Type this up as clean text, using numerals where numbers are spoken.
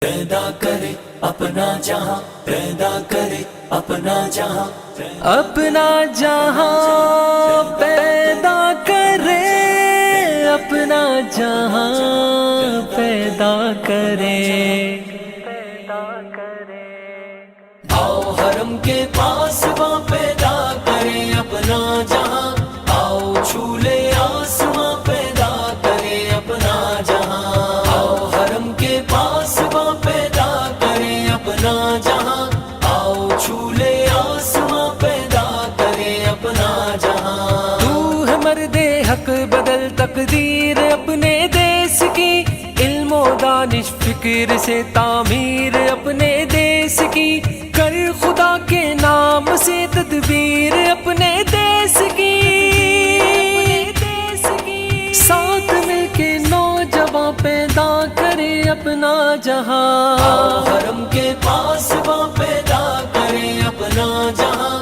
پیدا کرے اپنا جہاں، پیدا کرے اپنا جہاں، اپنا جہاں پیدا کرے، اپنا جہاں پیدا کرے۔ آؤ حرم کے پاس وہاں پیدا کرے اپنا جہاں، آؤ چھولے آسماں پیدا کرے اپنا جہاں، آؤ حرم کے پاس وہاں پیدا کرے اپنا جہاں، آؤ چھولے آسماں پیدا کرے اپنا جہاں۔ تو ہے مرد حق، بدل تقدیر اپنے دیس کی، علم و دانش فکر سے تعمیر اپنے دیس کی، کر خدا کے نام سے تدبیر اپنے دیس کی، ساتھ مل کے نوجوان پیدا کرے اپنا جہاں۔ حرم کے پاس وہاں پیدا کرے اپنا جہاں،